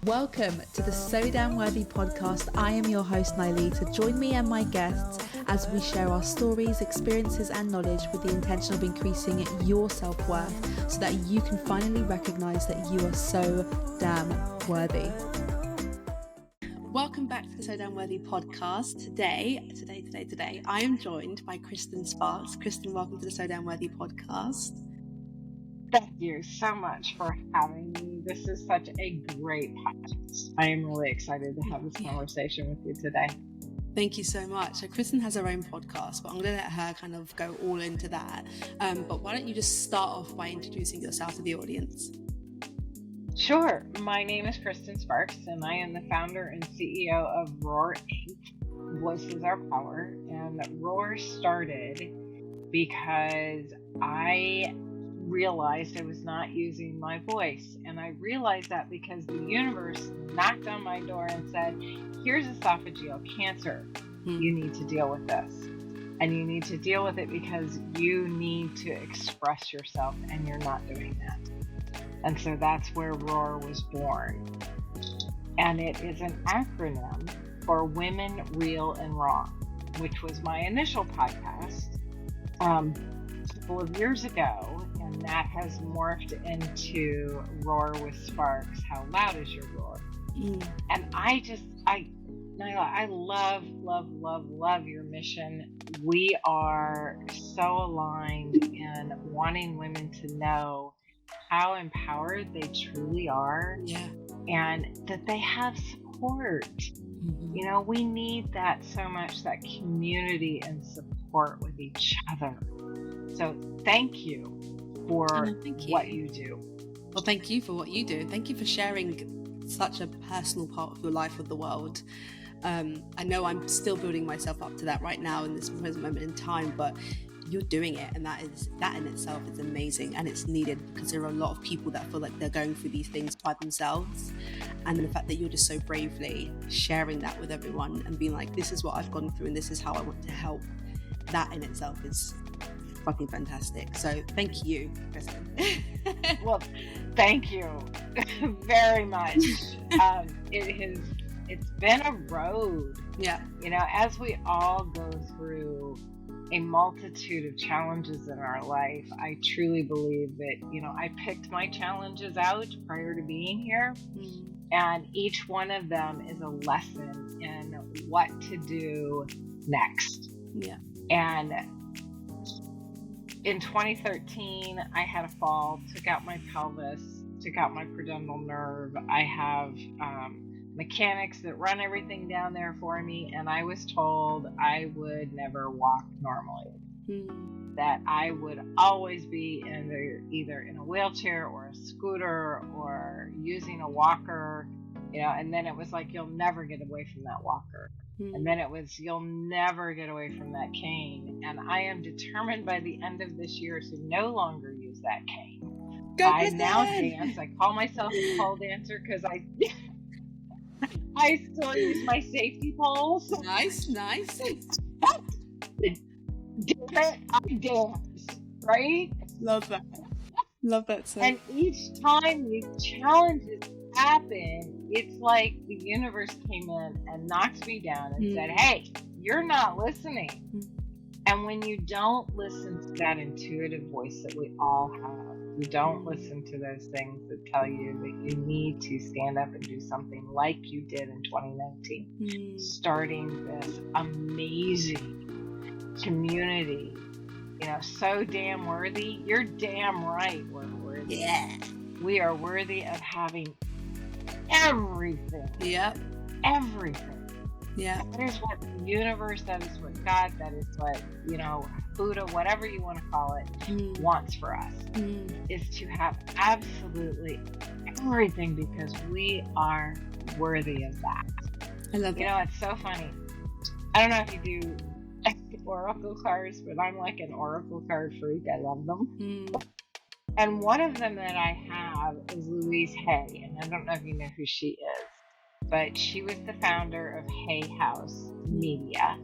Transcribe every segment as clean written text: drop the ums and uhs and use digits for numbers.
Welcome to the So Damn Worthy podcast. I am your host, Nilita. Join me and my guests as we share our stories, experiences, and knowledge with the intention of increasing your self-worth so that you can finally recognize that you are so damn worthy. Welcome back to the So Damn Worthy podcast. Today, I am joined by Kristin Sparks. Kristin, welcome to the So Damn Worthy podcast. Thank you so much for having me. This is such a great podcast. I am really excited to have this conversation with you today. Thank you so much. So Kristin has her own podcast, but I'm going to let her kind of go all into that. But why don't you just start off by introducing yourself to the audience? Sure. My name is Kristin Sparks, and I am the founder and CEO of WRAR INC. Voices Are Power. And WRAR started because I realized I was not using my voice. And I realized that because the universe knocked on my door and said, here's esophageal cancer. You need to deal with this. And you need to deal with it because you need to express yourself, and you're not doing that. And so that's where WRAR was born. And it is an acronym for Women, Real, and Raw, which was my initial podcast a couple of years ago. And that has morphed into Roar with Sparks. How loud is your roar? And I love your mission. We are so aligned in wanting women to know how empowered they truly are, and that they have support. You know, we need that so much, that community and support with each other. So thank you for what you do. Well, thank you for what you do. Thank you for sharing such a personal part of your life with the world. I know I'm still building myself up to that right now in this present moment in time, but you're doing it, and that in itself is amazing, and it's needed because there are a lot of people that feel like they're going through these things by themselves, and the fact that you're just so bravely sharing that with everyone and being like, this is what I've gone through and this is how I want to help, that in itself is fucking fantastic. So thank you, Kristin. Well, thank you very much. It's been a road. You know, as we all go through a multitude of challenges in our life, I truly believe that, you know, I picked my challenges out prior to being here, and each one of them is a lesson in what to do next. And in 2013, I had a fall, took out my pelvis, took out my pudendal nerve. I have mechanics that run everything down there for me, and I was told I would never walk normally. That I would always be either in a wheelchair or a scooter or using a walker, you know, and then it was like, you'll never get away from that walker. And then it was, you'll never get away from that cane. And I am determined by the end of this year to no longer use that cane. I now dance. I call myself a pole dancer because I still use my safety poles. Nice. Damn it, I dance, right? Love that so. And each time these challenges happen, it's like the universe came in and knocked me down and said, hey, you're not listening. And when you don't listen to that intuitive voice that we all have, you don't listen to those things that tell you that you need to stand up and do something like you did in 2019, starting this amazing community, you know, so damn worthy. You're damn right we're worthy. Yeah. We are worthy of having everything. Everything. That is what the universe, that is what God, that is what, you know, Buddha, whatever you want to call it, wants for us, is to have absolutely everything because we are worthy of that. I love it. You know, it's so funny. I don't know if you do oracle cards, but I'm like an oracle card freak. I love them. And one of them that I have is Louise Hay, and I don't know if you know who she is, but she was the founder of Hay House Media.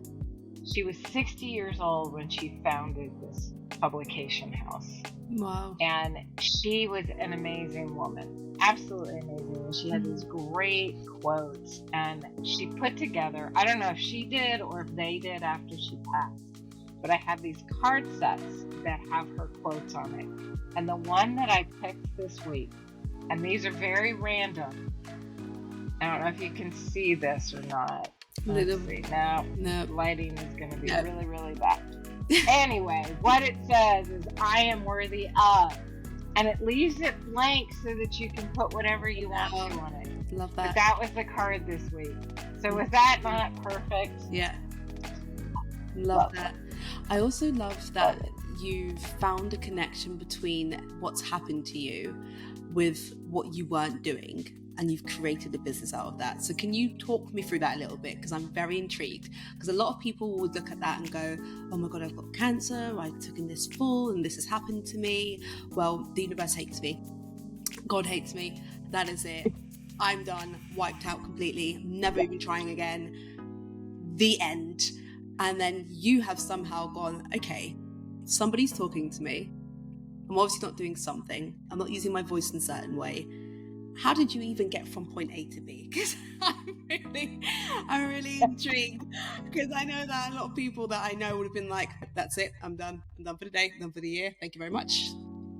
She was 60 years old when she founded this publication house. Wow. And she was an amazing woman, absolutely amazing. And she had these great quotes, and she put together, I don't know if she did or if they did after she passed, but I have these card sets that have her quotes on it. And the one that I picked this week, and these are very random. I don't know if you can see this or not. Let's see. No, lighting is going to be really, really bad. Anyway, what it says is, I am worthy of. And it leaves it blank so that you can put whatever you want to on it. Love that. But that was the card this week. So was that not perfect? Yeah. Love that. I also love that you've found a connection between what's happened to you with what you weren't doing, and you've created a business out of that. So can you talk me through that a little bit? Because I'm very intrigued. Because a lot of people would look at that and go, oh my God, I've got cancer, I took in this fall and this has happened to me. Well, the universe hates me. God hates me. That is it. I'm done, wiped out completely, never even trying again. The end. And then you have somehow gone, okay, somebody's talking to me. I'm obviously not doing something. I'm not using my voice in a certain way. How did you even get from point A to B? Because I'm really intrigued. Because I know that a lot of people that I know would have been like, that's it, I'm done. I'm done for the day, done for the year. Thank you very much.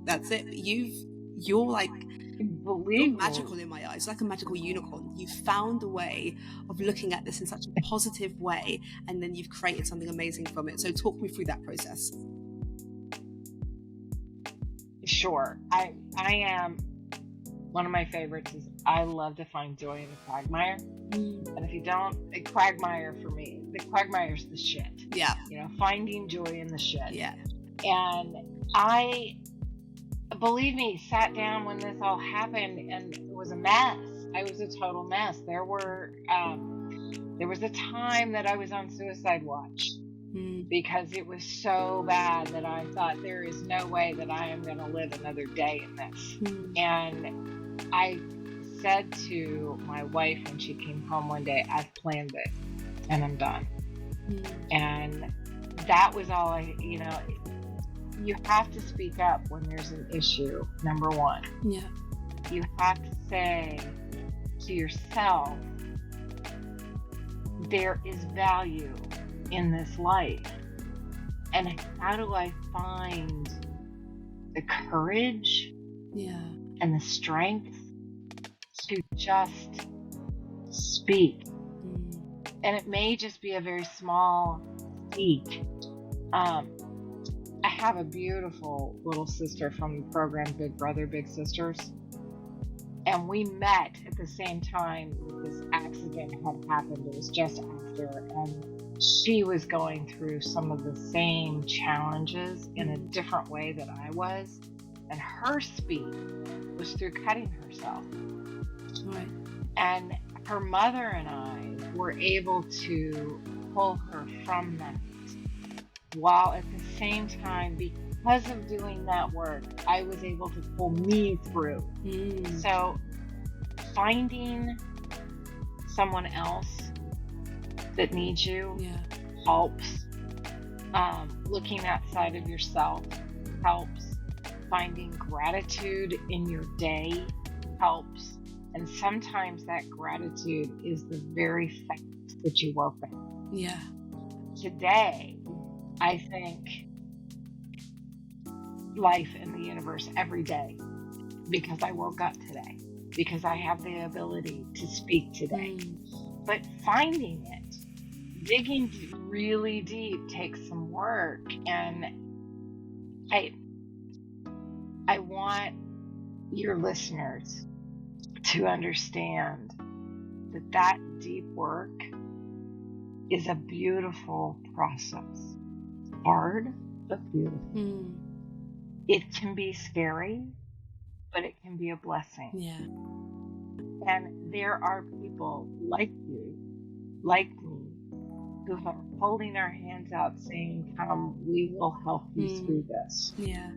That's it. But you're like, you're magical in my eyes, like a magical unicorn. You've found a way of looking at this in such a positive way, and then you've created something amazing from it. So talk me through that process. Sure. I am, one of my favorites is, I love to find joy in a quagmire. And if you don't, a quagmire for me, the quagmire's the shit. Yeah. Finding joy in the shit. Yeah. And I, believe me, sat down when this all happened, and it was a mess. I was a total mess. There was a time that I was on suicide watch because it was so bad that I thought, there is no way that I am going to live another day in this. And I said to my wife when she came home one day, I've planned it and I'm done. And that was all you have to speak up when there's an issue, number one. Yeah. You have to say to yourself, there is value in this life. And how do I find the courage and the strength to just speak? And it may just be a very small speak. I have a beautiful little sister from the program Big Brother, Big Sisters. And we met at the same time this accident had happened. It was just after. And she was going through some of the same challenges in a different way that I was. And her speak was through cutting herself. Right. And her mother and I were able to pull her from that, while at the same time, because of doing that work, I was able to pull me through. So finding someone else that needs you helps. Looking outside of yourself helps. Finding gratitude in your day helps. And sometimes that gratitude is the very fact that you woke up. Yeah. Today, I thank life and the universe every day because I woke up today, because I have the ability to speak today. But finding it, digging really deep takes some work. And I want your listeners to understand that deep work is a beautiful process. Hard, but beautiful. It can be scary, but it can be a blessing. Yeah. And there are people like you, like me, who are holding our hands out saying, come, we will help you through this. Yeah.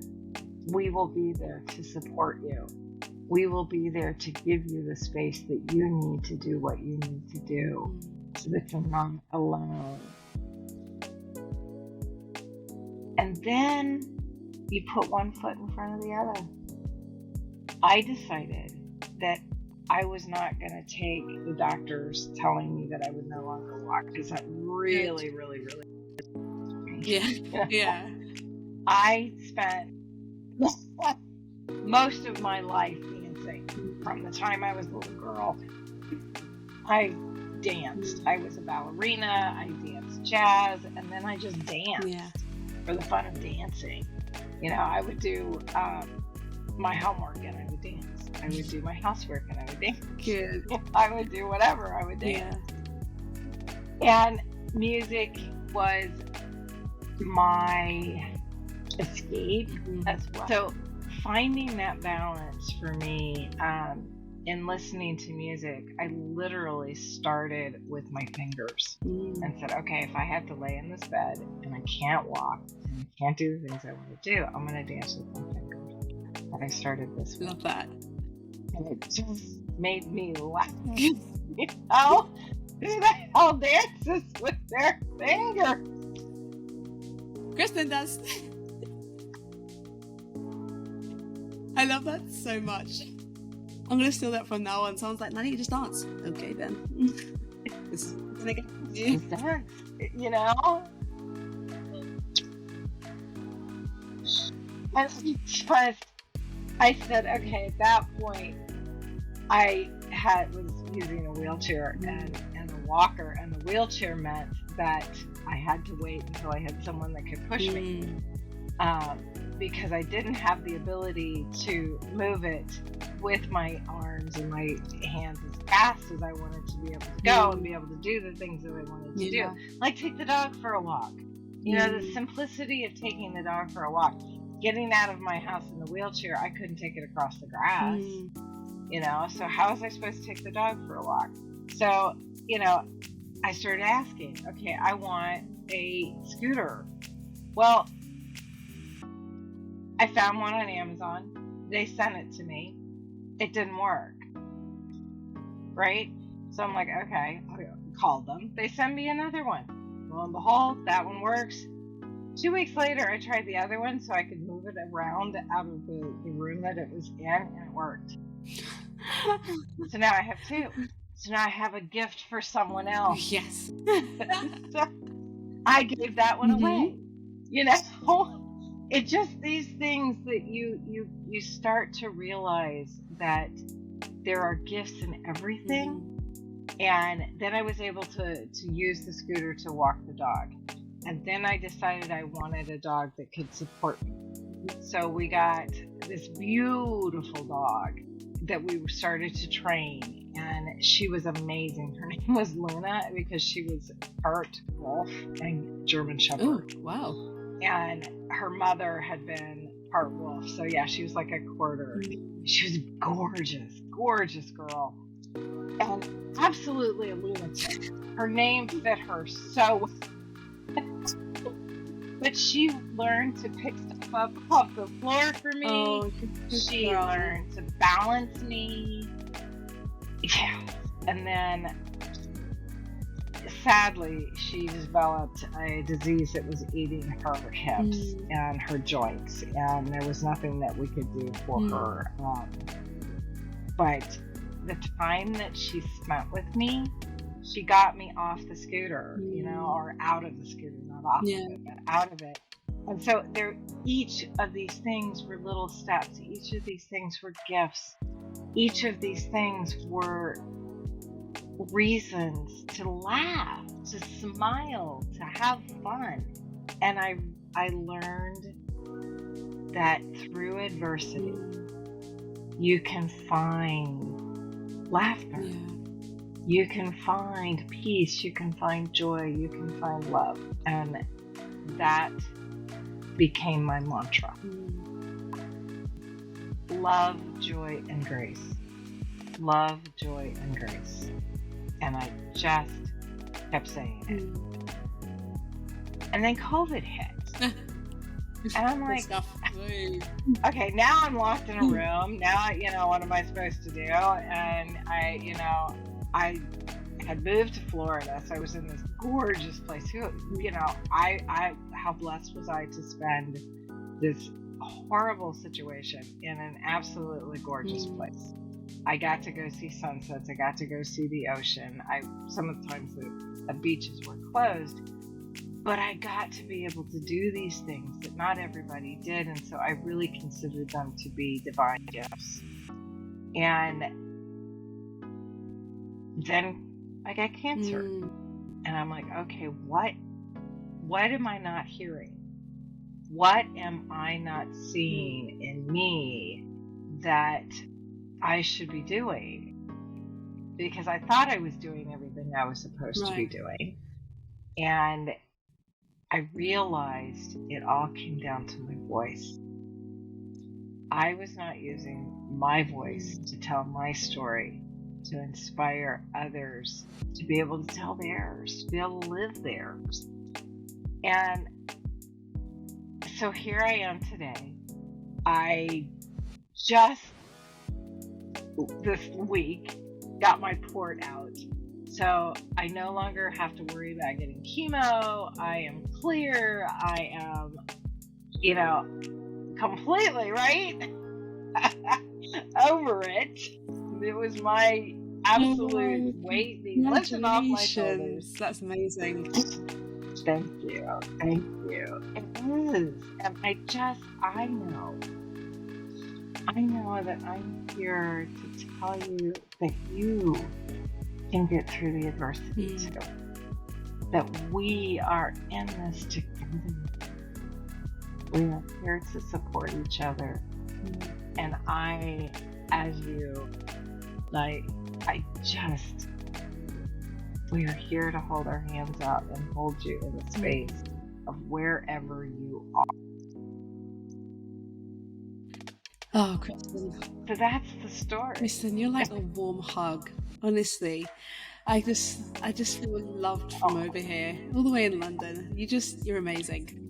We will be there to support you. We will be there to give you the space that you need to do what you need to do so that you're not alone. And then you put one foot in front of the other. I decided that I was not going to take the doctors telling me that I would no longer walk, because that really, really, really. Yeah. I spent most of my life dancing. From the time I was a little girl, I danced. I was a ballerina. I danced jazz, and then I just danced for the fun of dancing. I would do my homework and I would dance. I would do my housework and I would dance. Good. I would do whatever. I would dance. And music was my escape as well. So finding that balance for me in listening to music, I literally started with my fingers and said, okay, if I have to lay in this bed and I can't walk and I can't do the things I want to do, I'm going to dance with my fingers. And I started this way. Love that. And it just made me laugh. Who the hell dances with their fingers? Kristin does. I love that so much. I'm gonna steal that from now on. Someone's like, Nanny, you just dance. Okay then. It's gonna get you. Dance, And I said, okay, at that point, I was using a wheelchair and a walker, and the wheelchair meant that I had to wait until I had someone that could push me, because I didn't have the ability to move it with my arms and my hands as fast as I wanted to be able to go and be able to do the things that I wanted to do, like take the dog for a walk. The simplicity of taking the dog for a walk. Getting out of my house in the wheelchair, I couldn't take it across the grass. So how was I supposed to take the dog for a walk? So, I started asking, okay, I want a scooter. Well, I found one on Amazon. They sent it to me. It didn't work. Right? So I'm like, okay, I'll call them. They send me another one. Lo and behold, that one works. 2 weeks later, I tried the other one so I could move it around out of the room that it was in, and it worked. So now I have two. So now I have a gift for someone else. Yes. So I gave that one away. It's just these things that you start to realize that there are gifts in everything. And then I was able to use the scooter to walk the dog. And then I decided I wanted a dog that could support me. So we got this beautiful dog that we started to train, and she was amazing. Her name was Luna because she was part wolf and German Shepherd. Oh, wow. And her mother had been part wolf. So yeah, she was like a quarter. She was gorgeous, gorgeous girl. And absolutely a lunatic. Her name fit her so well. But she learned to pick stuff up off the floor for me. Oh, she learned to balance me. Yeah. And then, sadly, she developed a disease that was eating her hips and her joints. And there was nothing that we could do for her. But the time that she spent with me, she got me off the scooter, or out of the scooter, not off of it, but out of it. And so each of these things were little steps. Each of these things were gifts. Each of these things were reasons to laugh, to smile, to have fun. And I learned that through adversity, you can find laughter. Yeah. You can find peace, you can find joy, you can find love. And that became my mantra. Love, joy, and grace. Love, joy, and grace. And I just kept saying it. And then COVID hit. And I'm like, okay, now I'm locked in a room. Now, what am I supposed to do? And I had moved to Florida, so I was in this gorgeous place. How blessed was I to spend this horrible situation in an absolutely gorgeous place. I got to go see sunsets. I got to go see the ocean. Sometimes the beaches were closed, but I got to be able to do these things that not everybody did, and so I really considered them to be divine gifts. And then I got cancer, and I'm like, okay, what am I not hearing? What am I not seeing in me that I should be doing? Because I thought I was doing everything I was supposed to be doing. And I realized it all came down to my voice. I was not using my voice to tell my story, to inspire others, to be able to tell theirs, to be able to live theirs. And so here I am today. I just this week got my port out. So I no longer have to worry about getting chemo. I am clear. I am, completely, right? Over it. It was my absolute weight being lifted off my shoulders. That's amazing. Thank you. Thank you. It is. And I know that I'm here to tell you that you can get through the adversity too. That we are in this together. We are here to support each other. And I, as you, we are here to hold our hands out and hold you in the space of wherever you are. Oh, Kristin. So that's the story. Kristin, you're like a warm hug. Honestly, I just feel loved from over here, all the way in London. You're amazing.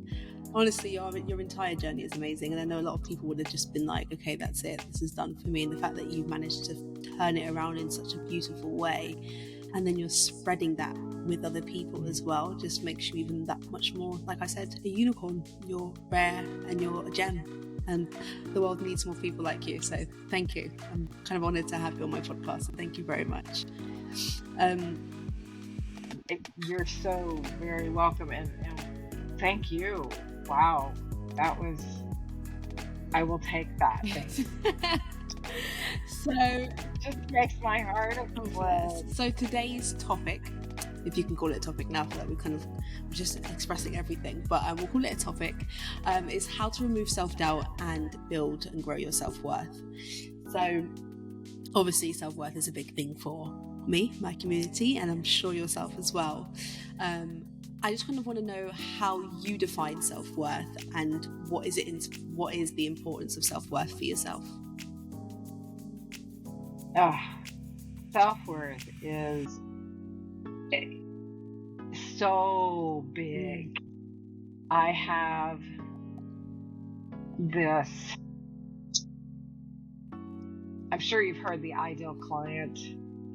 Honestly, your entire journey is amazing, and I know a lot of people would have just been like, okay, that's it, this is done for me. And the fact that you've managed to turn it around in such a beautiful way, and then you're spreading that with other people as well, just makes you even that much more, like I said, a unicorn. You're rare and you're a gem. And the world needs more people like you. So thank you. I'm kind of honored to have you on my podcast. So thank you very much. You're so very welcome. And thank you. Wow. I will take that. So just makes my heart explode. So today's topic, if you can call it a topic now, that we're just expressing everything, but we'll call it a topic, is how to remove self-doubt and build and grow your self-worth. So obviously self-worth is a big thing for me, my community, and I'm sure yourself as well. I just kind of want to know how you define self-worth and what is the importance of self-worth for yourself? Self-worth is so big. I have this, I'm sure you've heard the ideal client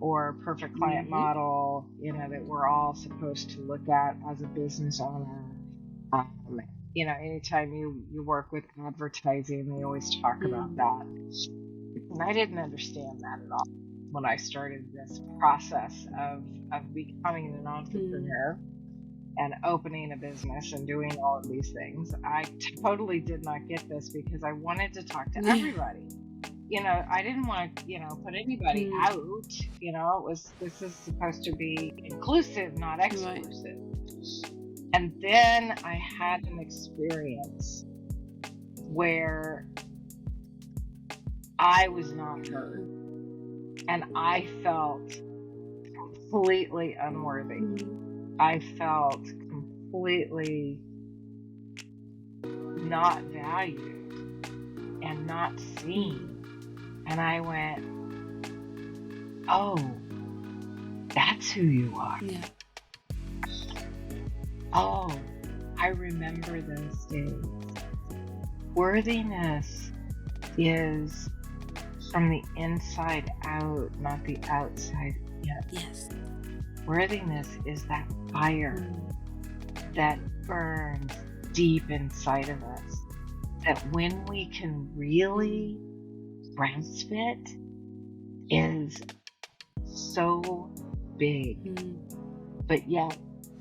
or perfect client model, that we're all supposed to look at as a business owner. Anytime you work with advertising, they always talk about that. And I didn't understand that at all when I started this process of becoming an entrepreneur and opening a business and doing all of these things. I totally did not get this because I wanted to talk to everybody. I didn't want to, put anybody out. This is supposed to be inclusive, not exclusive. Right. And then I had an experience where I was not heard. And I felt completely unworthy. I felt completely not valued and not seen. And I went, oh, that's who you are. Yeah. Oh, I remember those days. Worthiness is from the inside out, not the outside in. Yes. Worthiness is that fire that burns deep inside of us. That when we can really grasp it is so big, but yet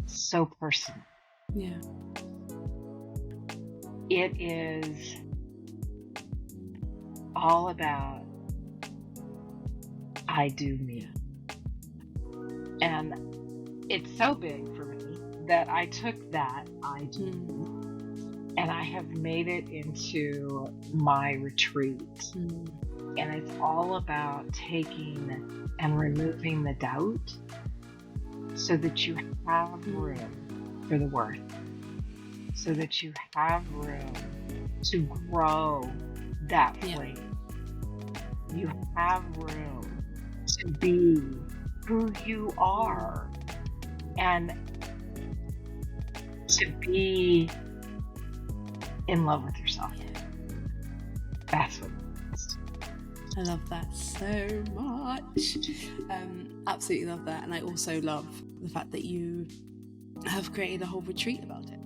so personal. Yeah. It is all about I do me. And it's so big for me that I took that I do me and I have made it into my retreat. And it's all about taking and removing the doubt so that you have room for the worth, so that you have room to grow that flame. You have room to be who you are and to be in love with yourself. That's what it is. I love that so much. Absolutely love that. And I also love the fact that you have created a whole retreat about it.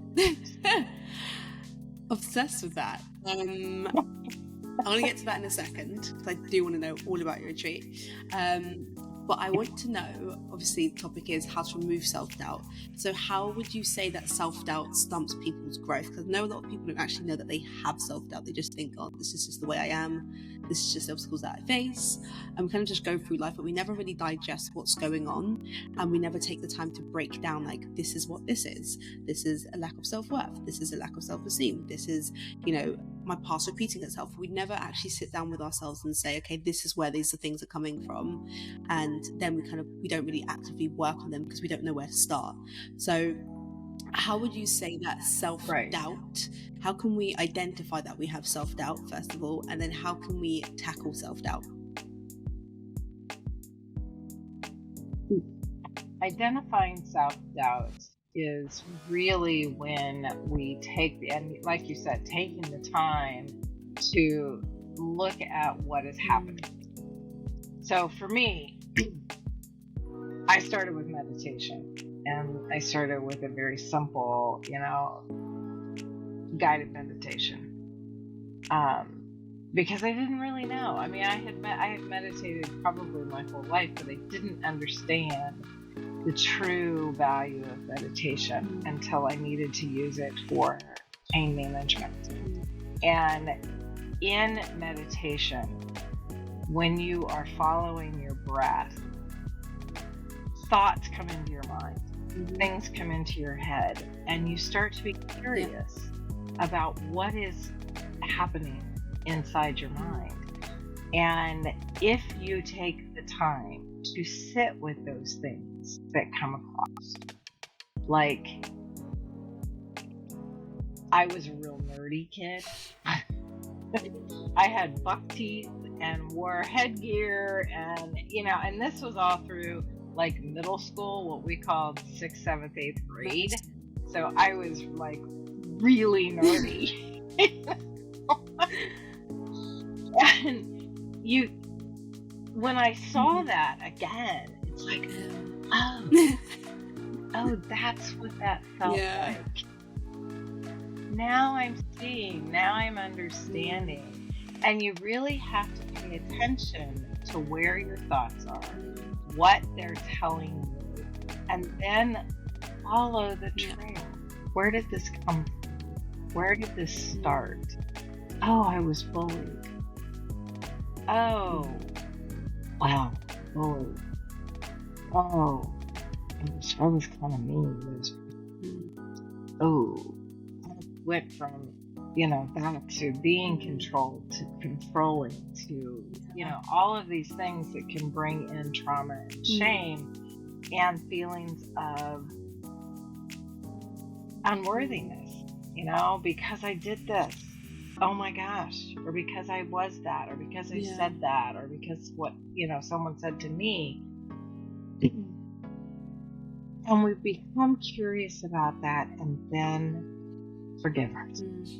Obsessed with that. I'm going to get to that in a second because I do want to know all about your retreat. But I want to know, obviously the topic is how to remove self-doubt. So how would you say that self-doubt stumps people's growth? Because I know a lot of people don't actually know that they have self-doubt. They just think, oh, this is just the way I am. This is just the obstacles that I face. And we kind of just go through life, but we never really digest what's going on. And we never take the time to break down, like, this is what this is. This is a lack of self-worth. This is a lack of self-esteem. This is, my past repeating itself. We never actually sit down with ourselves and say, okay, this is where these things are coming from. And then we don't really actively work on them because we don't know where to start. So how would you say that self-doubt, how can we identify that we have self-doubt, first of all, and then how can we tackle self-doubt? Identifying self-doubt is really when we and like you said, taking the time to look at what is happening. So for me, I started with meditation, and I started with a very simple, guided meditation, because I didn't really know. I mean, I had meditated probably my whole life, but I didn't understand the true value of meditation until I needed to use it for pain management. And in meditation, when you are following your breath, thoughts come into your mind, things come into your head, and you start to be curious about what is happening inside your mind. And if you take the time to sit with those things that come across, like, I was a real nerdy kid. I had buck teeth and wore headgear, and this was all through like middle school, what we called 6th, 7th, 8th grade. So I was like really nerdy. And when I saw that again, it's like, oh, that's what that felt like. Now I'm seeing, now I'm understanding. And you really have to pay attention to where your thoughts are, what they're telling you, and then follow the trail. Where did this come from? Where did this start? Oh, I was bullied. Oh, wow, bullied. Oh, I was kind of mean. Oh, I went from, back to being controlled, to controlling, to, all of these things that can bring in trauma and shame and feelings of unworthiness, because I did this. Oh my gosh, or because I was that, or because I said that, or because what, someone said to me. And we become curious about that and then forgive ourselves.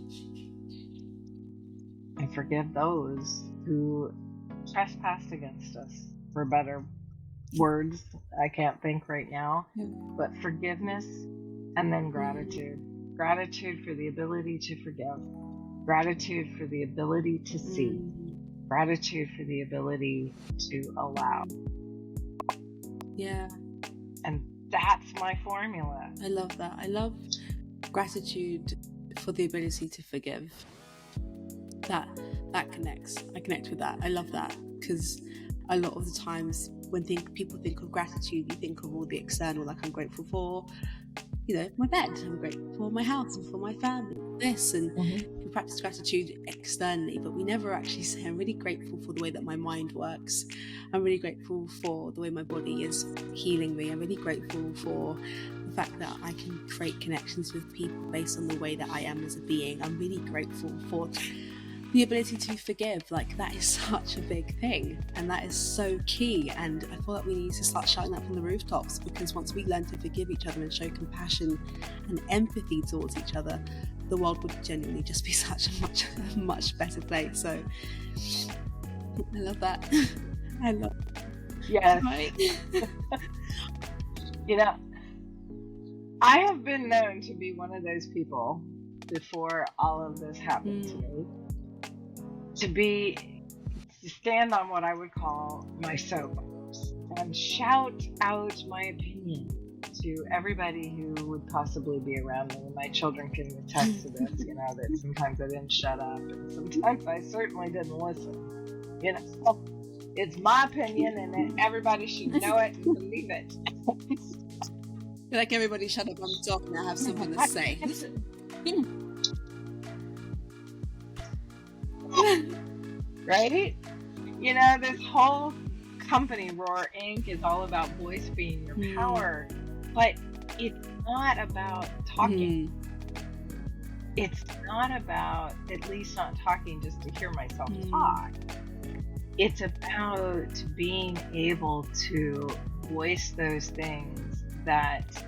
And forgive those who trespassed against us, for better words I can't think right now. But forgiveness and then gratitude. Gratitude for the ability to forgive. Gratitude for the ability to see. gratitude for the ability to allow. Yeah. And that's my formula. I love that. I love gratitude for the ability to forgive. That connects. I connect with that. I love that, because a lot of the times when people think of gratitude, you think of all the external, like I'm grateful for, my bed, I'm grateful for my house and for my family, this, and we practice gratitude externally, but we never actually say, I'm really grateful for the way that my mind works. I'm really grateful for the way my body is healing me. I'm really grateful for the fact that I can create connections with people based on the way that I am as a being. I'm really grateful for the ability to forgive. Like, that is such a big thing, and that is so key, and I feel like we need to start shouting that from the rooftops, because once we learn to forgive each other and show compassion and empathy towards each other, the world would genuinely just be such a much better place. So I love that. I love that. Yes. Right? I have been known to be one of those people before all of this happened to me, to stand on what I would call my soapbox and shout out my opinion to everybody who would possibly be around me. My children can attest to this, that sometimes I didn't shut up, and sometimes I certainly didn't listen. It's my opinion, and everybody should know it and believe it. Like, everybody shut up, I'm talking, I have something to say. Right? This whole company, ROAR Inc., is all about voice being your power, but it's not about talking. It's not about, at least not talking just to hear myself talk. It's about being able to voice those things that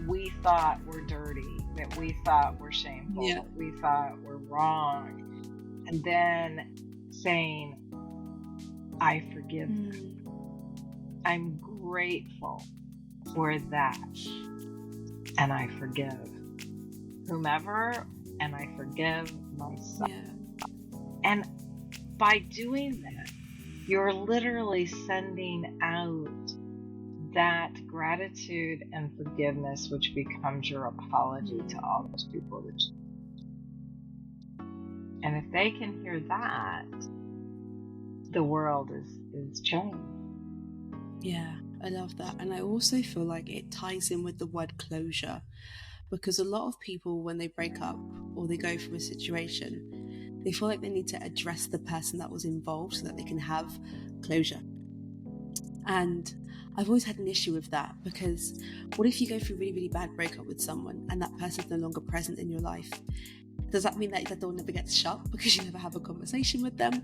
we thought were dirty, that we thought were shameful, that we thought were wrong, and then saying, I forgive them. I'm grateful for that, and I forgive whomever, and I forgive myself. And by doing that, you're literally sending out that gratitude and forgiveness, which becomes your apology to all those people that you. And if they can hear that, the world is changed. Yeah, I love that. And I also feel like it ties in with the word closure, because a lot of people, when they break up or they go through a situation, they feel like they need to address the person that was involved so that they can have closure. And I've always had an issue with that, because what if you go through a really, really bad breakup with someone and that person's no longer present in your life? Does that mean that the door never gets shut because you never have a conversation with them?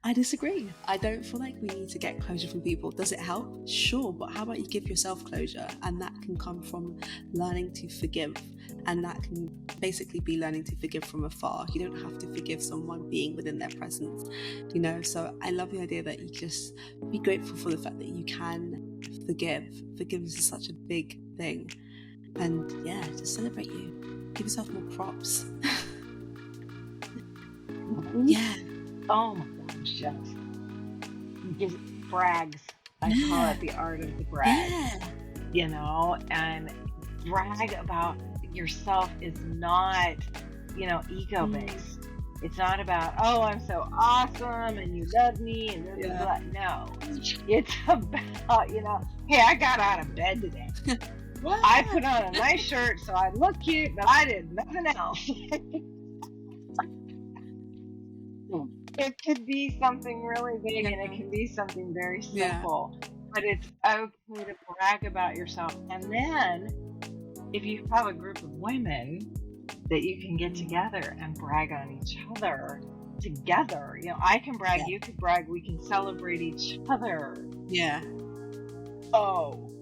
I disagree. I don't feel like we need to get closure from people. Does it help? Sure, but how about you give yourself closure? And that can come from learning to forgive. And that can basically be learning to forgive from afar. You don't have to forgive someone being within their presence, So I love the idea that you just be grateful for the fact that you can forgive. Forgiveness is such a big thing. And just celebrate you. Give yourself more props. Yeah. Oh my gosh, yes. Just brags. I call it the art of the brag. And brag about yourself is not, ego-based. It's not about, oh, I'm so awesome and you love me and blah, blah, blah. No. It's about, hey, I got out of bed today. I put on a nice shirt so I look cute, but I did nothing else. It could be something really big, and it can be something very simple, but it's okay to brag about yourself. And then if you have a group of women that you can get together and brag on each other together, I can brag, you can brag, we can celebrate each other. Oh,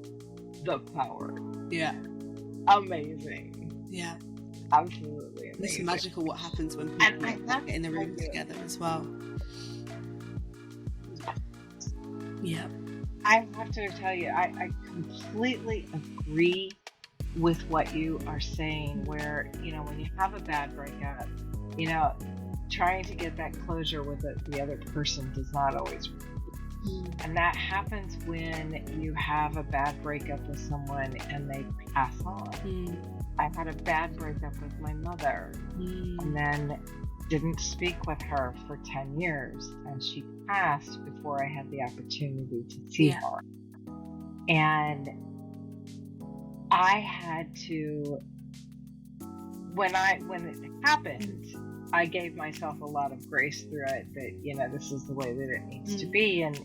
the power. Amazing. Absolutely amazing. It's magical what happens when people get in the room together as well. I have to tell you, I completely agree with what you are saying, where, when you have a bad breakup, trying to get that closure with the other person does not always work. And that happens when you have a bad breakup with someone and they pass on. I had a bad breakup with my mother and then didn't speak with her for 10 years, and she passed before I had the opportunity to see her. And I had to, when it happened, I gave myself a lot of grace through it, that, this is the way that it needs to be, and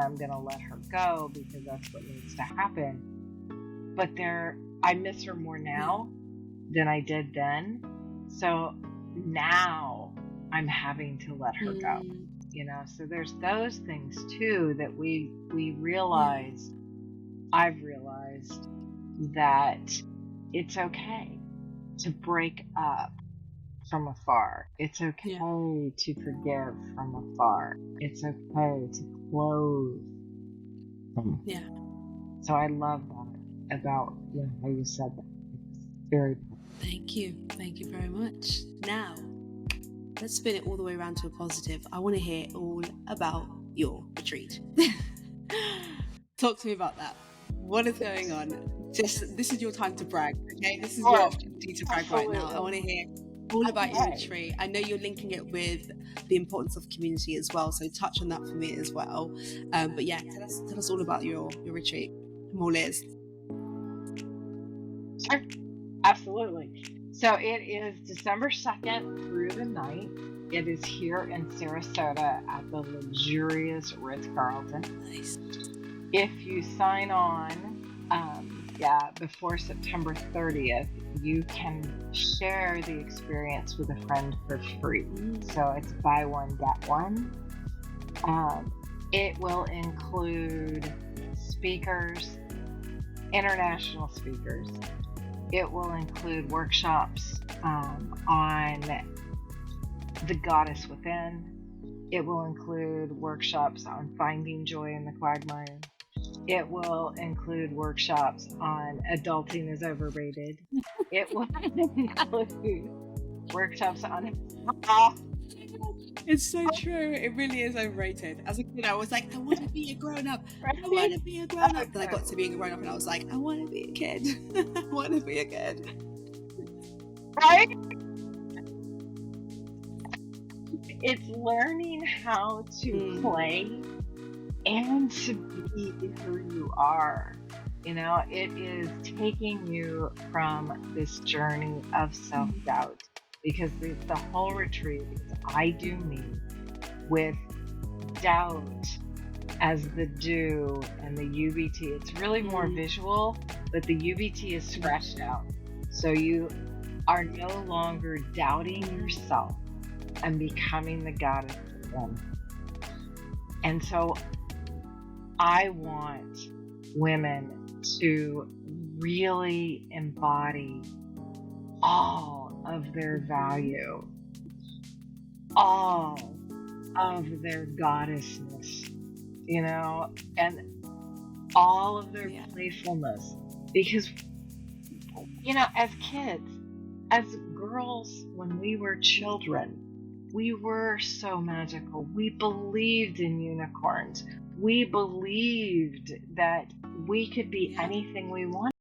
I'm going to let her go because that's what needs to happen. But I miss her more now than I did then. So now I'm having to let her go, so there's those things too that we realize. I've realized that it's okay to break up from afar. It's okay to forgive from afar. It's okay to close. So I love that about how you said that. It's very powerful. Thank you very much. Now let's spin it all the way around to a positive. I want to hear all about your retreat. Talk to me about that. What is going on? This is your time to brag, okay? This is your opportunity to brag right now. I want to hear all about your retreat. I know you're linking it with the importance of community as well, so touch on that for me as well. But yeah, tell us all about your retreat. I'm all ears. Sure, absolutely. So it is December 2nd through the 9th. It is here in Sarasota at the luxurious Ritz-Carlton. Nice. If you sign on, before September 30th, you can share the experience with a friend for free. So it's buy one, get one. It will include speakers, international speakers. It will include workshops on the goddess within. It will include workshops on finding joy in the quagmire. It will include workshops on adulting is overrated. It will include workshops on It's so true. It really is overrated. As a kid, I was like, I want to be a grown-up. I want to be a grown-up. Then I got to being a grown-up and I was like, I want to be a kid. I want to be a kid. Right? It's learning how to play and to be who you are. It is taking you from this journey of self-doubt, because the whole retreat is I do me with doubt as the do and the UBT. It's really more visual, but the UBT is scratched out. So you are no longer doubting yourself and becoming the goddess within. And so I want women to really embody all of their value, all of their goddessness, and all of their playfulness. Because, as kids, as girls, when we were children, we were so magical. We believed in unicorns. We believed that we could be anything we wanted.